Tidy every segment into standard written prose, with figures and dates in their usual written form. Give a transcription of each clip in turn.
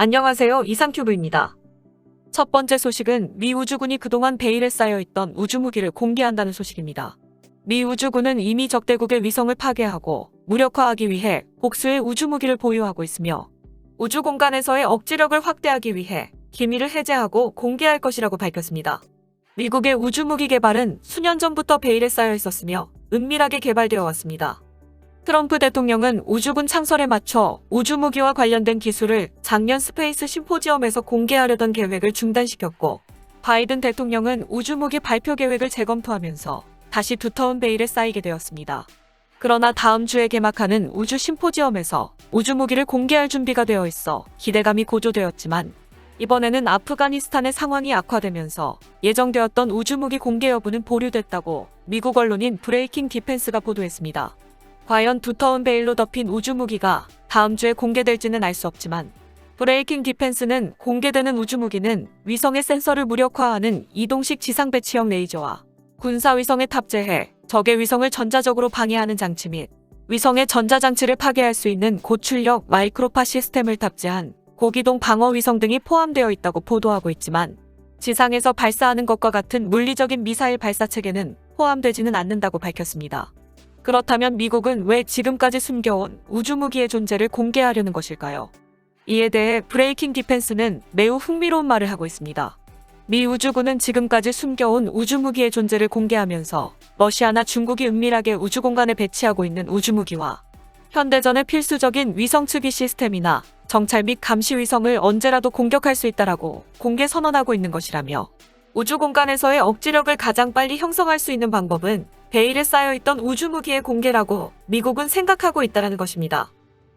안녕하세요. 이상큐브입니다. 첫 번째 소식은 미 우주군이 그동안 베일에 쌓여있던 우주무기를 공개한다는 소식입니다. 미 우주군은 이미 적대국의 위성을 파괴하고 무력화하기 위해 복수의 우주무기를 보유하고 있으며 우주 공간에서의 억지력을 확대하기 위해 기밀을 해제하고 공개할 것이라고 밝혔습니다. 미국의 우주무기 개발은 수년 전부터 베일에 쌓여 있었으며 은밀하게 개발되어 왔습니다. 트럼프 대통령은 우주군 창설에 맞춰 우주무기와 관련된 기술을 작년 스페이스 심포지엄에서 공개하려던 계획을 중단시켰고, 바이든 대통령은 우주무기 발표 계획을 재검토하면서 다시 두터운 베일에 쌓이게 되었습니다. 그러나 다음 주에 개막하는 우주 심포지엄에서 우주무기를 공개할 준비가 되어 있어 기대감이 고조되었지만, 이번에는 아프가니스탄의 상황이 악화되면서 예정되었던 우주무기 공개 여부는 보류됐다고 미국 언론인 브레이킹 디펜스가 보도했습니다. 과연 두터운 베일로 덮인 우주무기가 다음 주에 공개될지는 알 수 없지만, 브레이킹 디펜스는 공개되는 우주무기는 위성의 센서를 무력화하는 이동식 지상배치형 레이저와 군사위성에 탑재해 적의 위성을 전자적으로 방해하는 장치 및 위성의 전자장치를 파괴할 수 있는 고출력 마이크로파 시스템을 탑재한 고기동 방어위성 등이 포함되어 있다고 보도하고 있지만, 지상에서 발사하는 것과 같은 물리적인 미사일 발사체계는 포함되지는 않는다고 밝혔습니다. 그렇다면 미국은 왜 지금까지 숨겨온 우주무기의 존재를 공개하려는 것일까요? 이에 대해 브레이킹 디펜스는 매우 흥미로운 말을 하고 있습니다. 미 우주군은 지금까지 숨겨온 우주무기의 존재를 공개하면서 러시아나 중국이 은밀하게 우주공간에 배치하고 있는 우주무기와 현대전의 필수적인 위성 측위 시스템이나 정찰 및 감시 위성을 언제라도 공격할 수 있다라고 공개 선언하고 있는 것이라며, 우주공간에서의 억지력을 가장 빨리 형성할 수 있는 방법은 베일에 쌓여있던 우주무기의 공개라고 미국은 생각하고 있다는 것입니다.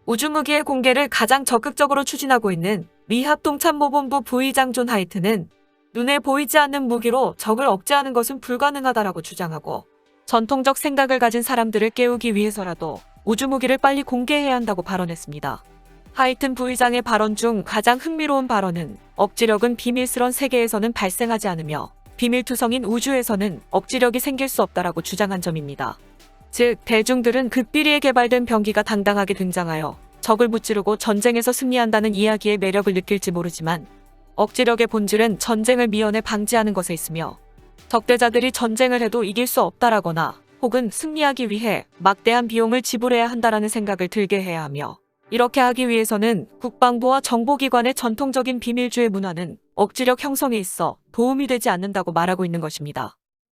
우주무기의 공개를 가장 적극적으로 추진하고 있는 미 합동참모본부 부의장 존 하이트는 눈에 보이지 않는 무기로 적을 억제하는 것은 불가능하다라고 주장하고, 전통적 생각을 가진 사람들을 깨우기 위해서라도 우주무기를 빨리 공개해야 한다고 발언했습니다. 하이튼 부의장의 발언 중 가장 흥미로운 발언은 억지력은 비밀스런 세계에서는 발생하지 않으며 비밀투성인 우주에서는 억지력이 생길 수 없다라고 주장한 점입니다. 즉, 대중들은 극비리에 개발된 병기가 당당하게 등장하여 적을 무찌르고 전쟁에서 승리한다는 이야기의 매력을 느낄지 모르지만, 억지력의 본질은 전쟁을 미연에 방지하는 것에 있으며, 적대자들이 전쟁을 해도 이길 수 없다라거나 혹은 승리하기 위해 막대한 비용을 지불해야 한다라는 생각을 들게 해야 하며, 이렇게 하기 위해서는 국방부와 정보기관의 전통적인 비밀주의 문화는 억지력 형성에 있어 도움이 되지 않는다고 말하고 있는 것입니다.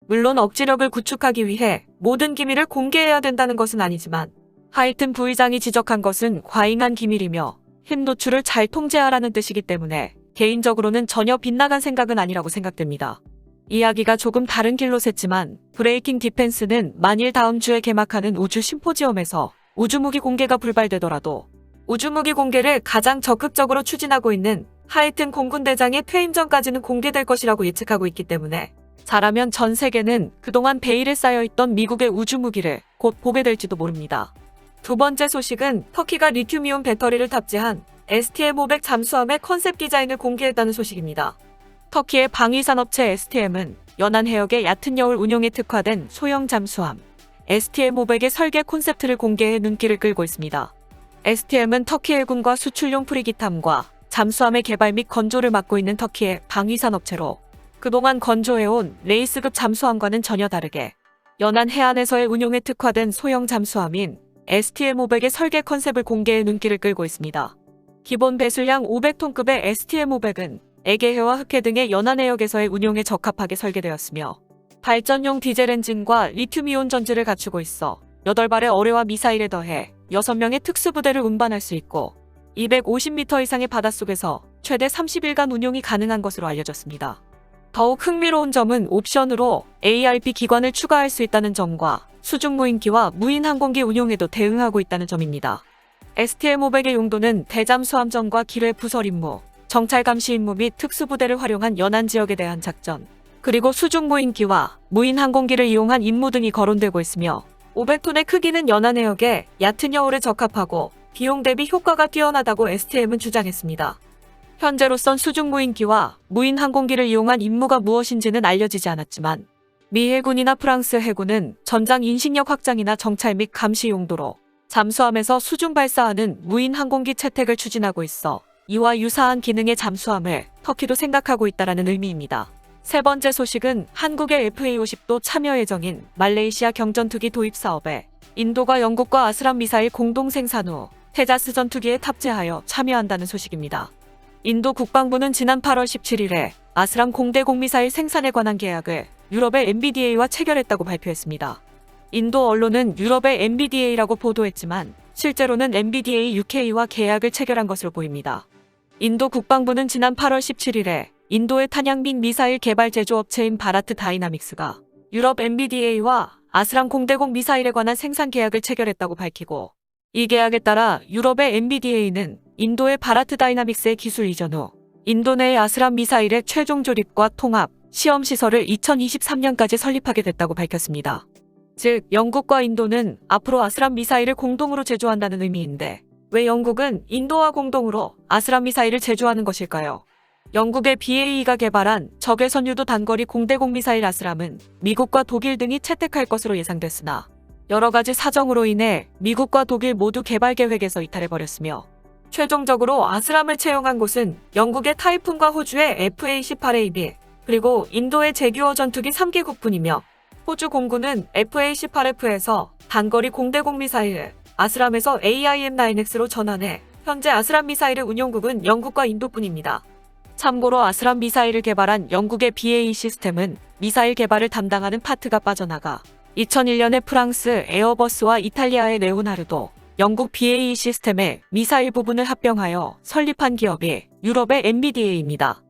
물론 억지력을 구축하기 위해 모든 기밀을 공개해야 된다는 것은 아니지만, 하이튼 부의장이 지적한 것은 과잉한 기밀이며 힘 노출을 잘 통제하라는 뜻이기 때문에 개인적으로는 전혀 빗나간 생각은 아니라고 생각됩니다. 이야기가 조금 다른 길로 샜지만, 브레이킹 디펜스는 만일 다음 주에 개막하는 우주 심포지엄에서 우주무기 공개가 불발되더라도 우주무기 공개를 가장 적극적으로 추진하고 있는 하이튼 공군대장의 퇴임 전까지는 공개될 것이라고 예측하고 있기 때문에, 잘하면 전 세계는 그동안 베일에 쌓여있던 미국의 우주무기를 곧 보게 될지도 모릅니다. 두 번째 소식은 터키가 리튬이온 배터리를 탑재한 STM-500 잠수함의 컨셉 디자인을 공개했다는 소식입니다. 터키의 방위산업체 STM은 연안 해역의 얕은 여울 운용에 특화된 소형 잠수함 STM-500의 설계 콘셉트를 공개해 눈길을 끌고 있습니다. STM은 터키 해군과 수출용 프리기탐과 잠수함의 개발 및 건조를 맡고 있는 터키의 방위산업체로, 그동안 건조해온 레이스급 잠수함과는 전혀 다르게 연안 해안에서의 운용에 특화된 소형 잠수함인 STM-500의 설계 컨셉을 공개해 눈길을 끌고 있습니다. 기본 배출량 500톤급의 STM-500은 에게해와 흑해 등의 연안 해역에서의 운용에 적합하게 설계되었으며, 발전용 디젤 엔진과 리튬이온 전지를 갖추고 있어 8발의 어뢰와 미사일에 더해 6명의 특수부대를 운반할 수 있고, 250m 이상의 바닷속에서 최대 30일간 운용이 가능한 것으로 알려졌습니다. 더욱 흥미로운 점은 옵션으로 ARP 기관을 추가할 수 있다는 점과 수중 무인기와 무인 항공기 운용에도 대응하고 있다는 점입니다. STM-500의 용도는 대잠수함전과 기뢰 부설 임무, 정찰 감시 임무 및 특수부대를 활용한 연안 지역에 대한 작전, 그리고 수중 무인기와 무인 항공기를 이용한 임무 등이 거론되고 있으며, 500톤의 크기는 연안 해역에 얕은 여울에 적합하고 비용 대비 효과가 뛰어나다고 STM은 주장했습니다. 현재로선 수중 무인기와 무인 항공기를 이용한 임무가 무엇인지는 알려지지 않았지만, 미 해군이나 프랑스 해군은 전장 인식력 확장이나 정찰 및 감시 용도로 잠수함에서 수중 발사하는 무인 항공기 채택을 추진하고 있어 이와 유사한 기능의 잠수함을 터키도 생각하고 있다라는 의미입니다. 세 번째 소식은 한국의 FA-50도 참여 예정인 말레이시아 경전투기 도입 사업에 인도가 영국과 아스람 미사일 공동 생산 후 테자스 전투기에 탑재하여 참여한다는 소식입니다. 인도 국방부는 지난 8월 17일에 아스람 공대공 미사일 생산에 관한 계약을 유럽의 MBDA와 체결했다고 발표했습니다. 인도 언론은 유럽의 MBDA라고 보도했지만 실제로는 MBDA UK와 계약을 체결한 것으로 보입니다. 인도 국방부는 지난 8월 17일에 인도의 탄약민 미사일 개발 제조업체인 바라트 다이나믹스가 유럽 MBDA와 아스람 공대공 미사일에 관한 생산 계약을 체결했다고 밝히고, 이 계약에 따라 유럽의 MBDA는 인도의 바라트 다이나믹스의 기술 이전 후 인도 내의 아스람 미사일의 최종 조립과 통합, 시험 시설을 2023년까지 설립하게 됐다고 밝혔습니다. 즉, 영국과 인도는 앞으로 아스람 미사일을 공동으로 제조한다는 의미인데, 왜 영국은 인도와 공동으로 아스람 미사일을 제조하는 것일까요? 영국의 BAE가 개발한 적외선 유도 단거리 공대공 미사일 아스람은 미국과 독일 등이 채택할 것으로 예상됐으나 여러 가지 사정으로 인해 미국과 독일 모두 개발 계획에서 이탈해버렸으며, 최종적으로 아스람을 채용한 곳은 영국의 타이푼과 호주의 FA-18AB, 그리고 인도의 제규어 전투기 3개국뿐이며, 호주 공군은 FA-18F에서 단거리 공대공 미사일을 아스람에서 AIM-9X로 전환해 현재 아스람 미사일의 운용국은 영국과 인도뿐입니다. 참고로 아스람 미사일을 개발한 영국의 BAE 시스템은 미사일 개발을 담당하는 파트가 빠져나가 2001년에 프랑스 에어버스와 이탈리아의 레오나르도, 영국 BAE 시스템의 미사일 부분을 합병하여 설립한 기업이 유럽의 MBDA입니다.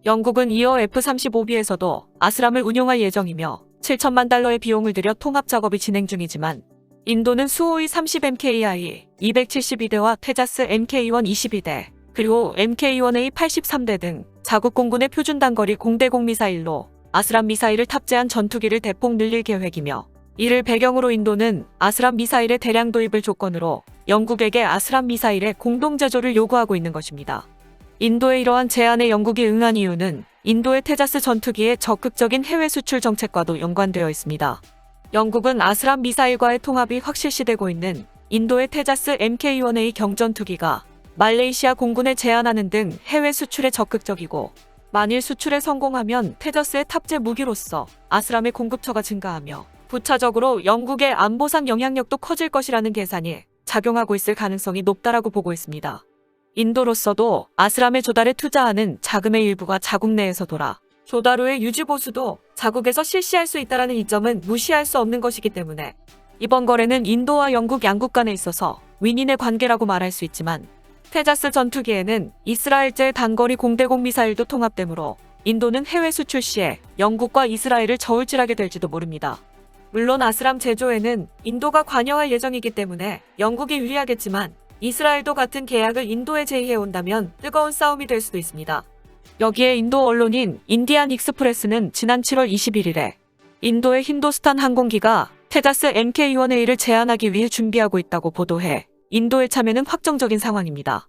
영국은 이어 F-35B에서도 아스람을 운용할 예정이며 7천만 달러의 비용을 들여 통합 작업이 진행 중이지만, 인도는 수호의 30MKI 272대와 테자스 MK1 22대, 그리고 MK1A 83대 등 자국 공군의 표준 단거리 공대공 미사일로 아스람 미사일을 탑재한 전투기를 대폭 늘릴 계획이며, 이를 배경으로 인도는 아스람 미사일의 대량 도입을 조건으로 영국에게 아스람 미사일의 공동 제조를 요구하고 있는 것입니다. 인도의 이러한 제안에 영국이 응한 이유는 인도의 테자스 전투기의 적극적인 해외 수출 정책과도 연관되어 있습니다. 영국은 아스람 미사일과의 통합이 확실시되고 있는 인도의 테자스 MK1A 경전투기가 말레이시아 공군에 제안하는 등 해외 수출에 적극적이고, 만일 수출에 성공하면 테자스의 탑재 무기로서 아스람의 공급처가 증가하며 부차적으로 영국의 안보상 영향력도 커질 것이라는 계산이 작용하고 있을 가능성이 높다라고 보고 있습니다. 인도로서도 아스람의 조달에 투자하는 자금의 일부가 자국 내에서 돌아 조달 후의 유지 보수도 자국에서 실시할 수 있다는 이점은 무시할 수 없는 것이기 때문에 이번 거래는 인도와 영국 양국 간에 있어서 윈윈의 관계라고 말할 수 있지만, 테자스 전투기에는 이스라엘제 단거리 공대공 미사일도 통합되므로 인도는 해외 수출 시에 영국과 이스라엘을 저울질하게 될지도 모릅니다. 물론 아스람 제조에는 인도가 관여할 예정이기 때문에 영국이 유리하겠지만, 이스라엘도 같은 계약을 인도에 제의해온다면 뜨거운 싸움이 될 수도 있습니다. 여기에 인도 언론인 인디안 익스프레스는 지난 7월 21일에 인도의 힌두스탄 항공기가 테자스 MK1A를 제안하기 위해 준비하고 있다고 보도해 인도의 참여는 확정적인 상황입니다.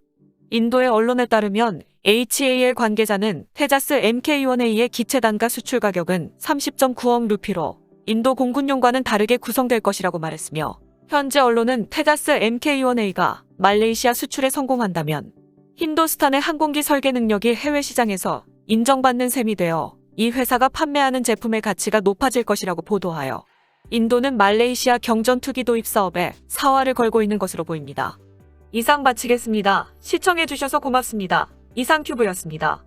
인도의 언론에 따르면 HAL 관계자는 테자스 MK1A의 기체 단가 수출 가격은 30.9억 루피로 인도 공군용과는 다르게 구성될 것이라고 말했으며, 현재 언론은 테자스 MK1A가 말레이시아 수출에 성공한다면 힌두스탄의 항공기 설계 능력이 해외 시장에서 인정받는 셈이 되어 이 회사가 판매하는 제품의 가치가 높아질 것이라고 보도하여 인도는 말레이시아 경전투기 도입 사업에 사활을 걸고 있는 것으로 보입니다. 이상 마치겠습니다. 시청해주셔서 고맙습니다. 이상큐브였습니다.